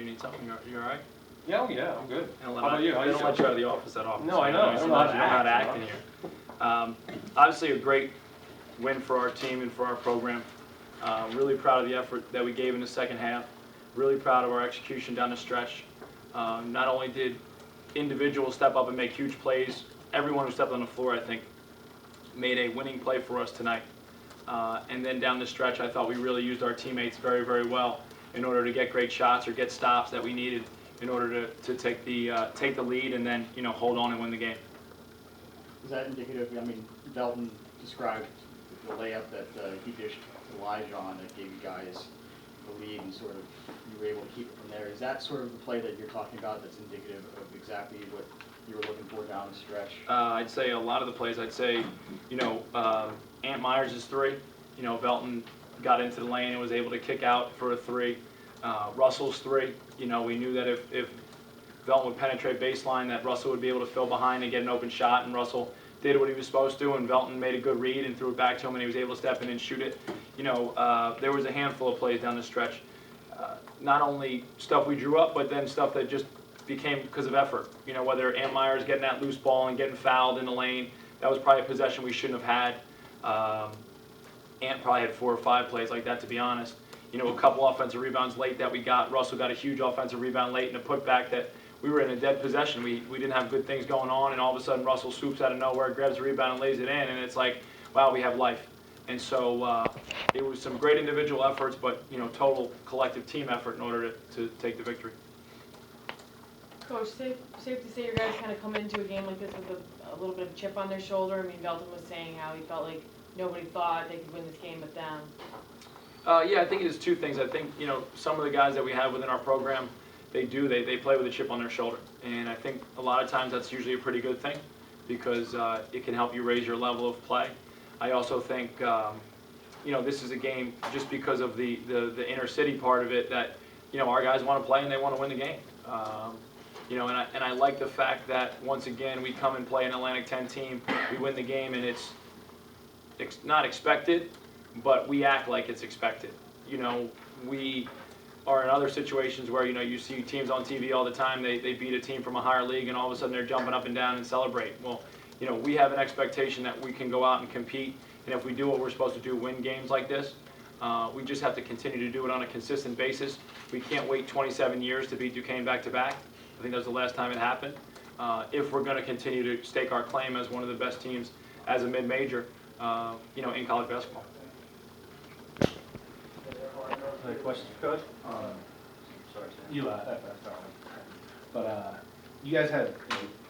need something. You all right? Yeah, I'm good. How about you? They don't let you out of the office that often. No, I know. I don't know how to act in here. Obviously, a great win for our team and for our program. Really proud of the effort that we gave in the second half. Really proud of our execution down the stretch. Not only did individuals step up and make huge plays, everyone who stepped on the floor, I think, made a winning play for us tonight. And then down the stretch, I thought we really used our teammates very, very well in order to get great shots or get stops that we needed in order to take the lead and then hold on and win the game. Is that indicative? I mean, Belton described the layup that he dished Elijah on that gave you guys the lead and sort of you were able to keep it from there. Is that sort of the play that you're talking about that's indicative of exactly what you were looking for down the stretch? I'd say a lot of the plays. I'd say, Ant Myers' three. Belton got into the lane and was able to kick out for a three. Russell's three. We knew that if Belton would penetrate baseline, that Russell would be able to fill behind and get an open shot, and Russell did what he was supposed to, and Belton made a good read and threw it back to him, and he was able to step in and shoot it. There was a handful of plays down the stretch. Not only stuff we drew up, but then stuff that just became because of effort. Whether Ant Myers getting that loose ball and getting fouled in the lane, that was probably a possession we shouldn't have had. Ant probably had 4 or 5 plays like that, to be honest. A couple offensive rebounds late that we got. Russell got a huge offensive rebound late and a putback that we were in a dead possession. We didn't have good things going on, and all of a sudden Russell swoops out of nowhere, grabs the rebound and lays it in, and it's like, wow, we have life. And so it was some great individual efforts, but total collective team effort in order to take the victory. Coach, safe to say your guys kind of come into a game like this with a little bit of chip on their shoulder. I mean, Belton was saying how he felt like nobody thought they could win this game but them. Yeah, I think it is 2 things. I think, some of the guys that we have within our program, they play with a chip on their shoulder. And I think a lot of times that's usually a pretty good thing because it can help you raise your level of play. I also think, this is a game just because of the inner city part of it that, our guys want to play and they want to win the game. And I like the fact that, once again, we come and play an Atlantic 10 team, we win the game, and it's not expected, but we act like it's expected. We are in other situations where, you see teams on TV all the time, they beat a team from a higher league, and all of a sudden they're jumping up and down and celebrate. Well, we have an expectation that we can go out and compete, and if we do what we're supposed to do, win games like this, we just have to continue to do it on a consistent basis. We can't wait 27 years to beat Duquesne back-to-back. I think that was the last time it happened. If we're going to continue to stake our claim as one of the best teams as a mid-major, in college basketball. Any questions for Coach? Sorry, Sam. You left. But you guys had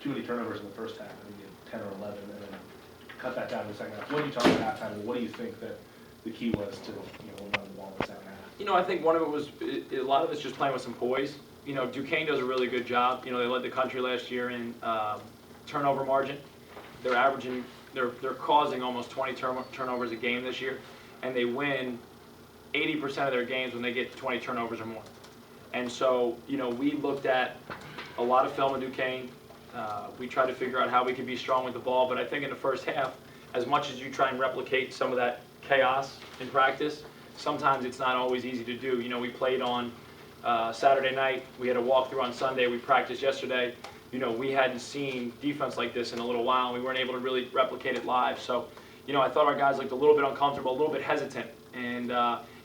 too many turnovers in the first half. I think you had 10 or 11, and then cut that down in the second half. What do you talk about halftime, and what do you think that the key was to hold on to the ball in the second half? I think one of it was a lot of it's just playing with some poise. Duquesne does a really good job. They led the country last year in turnover margin. They're causing almost 20 turnovers a game this year, and they win 80% of their games when they get 20 turnovers or more. And so, we looked at a lot of film of Duquesne. We tried to figure out how we could be strong with the ball, but I think in the first half, as much as you try and replicate some of that chaos in practice, sometimes it's not always easy to do. We played on Saturday night. We had a walkthrough on Sunday. We practiced yesterday. We hadn't seen defense like this in a little while, and we weren't able to really replicate it live. So, I thought our guys looked a little bit uncomfortable, a little bit hesitant. And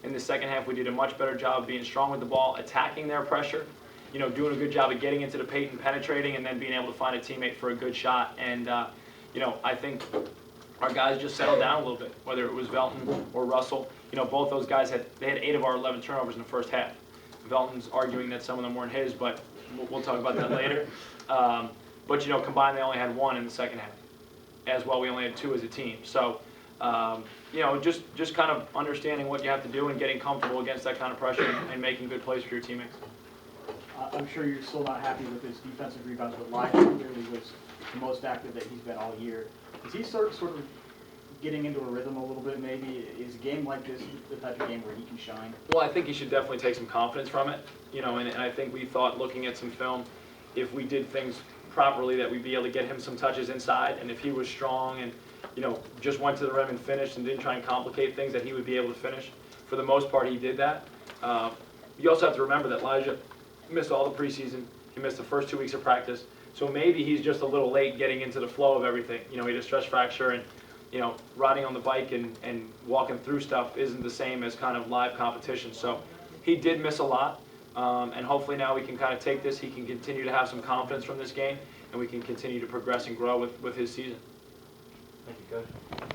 in the second half, we did a much better job of being strong with the ball, attacking their pressure, doing a good job of getting into the paint and penetrating, and then being able to find a teammate for a good shot. And, I think our guys just settled down a little bit, whether it was Belton or Russell. Both those guys had 8 of our 11 turnovers in the first half. Belton's arguing that some of them weren't his, but we'll talk about that later. But combined they only had 1 in the second half. As well, we only had 2 as a team. So, just kind of understanding what you have to do and getting comfortable against that kind of pressure and making good plays for your teammates. I'm sure you're still not happy with his defensive rebounds, but Elijah clearly was the most active that he's been all year. Is he sort of getting into a rhythm a little bit maybe? Is a game like this the type of game where he can shine? Well, I think he should definitely take some confidence from it. And I think we thought, looking at some film, if we did things properly, that we'd be able to get him some touches inside. And if he was strong and, just went to the rim and finished and didn't try and complicate things, that he would be able to finish. For the most part, he did that. You also have to remember that Elijah, missed all the preseason, he missed the first 2 weeks of practice, so maybe he's just a little late getting into the flow of everything. You know, he had a stress fracture, and, you know, riding on the bike and walking through stuff isn't the same as kind of live competition. So he did miss a lot, and hopefully now we can kind of take this, he can continue to have some confidence from this game, and we can continue to progress and grow with his season. Thank you, Coach.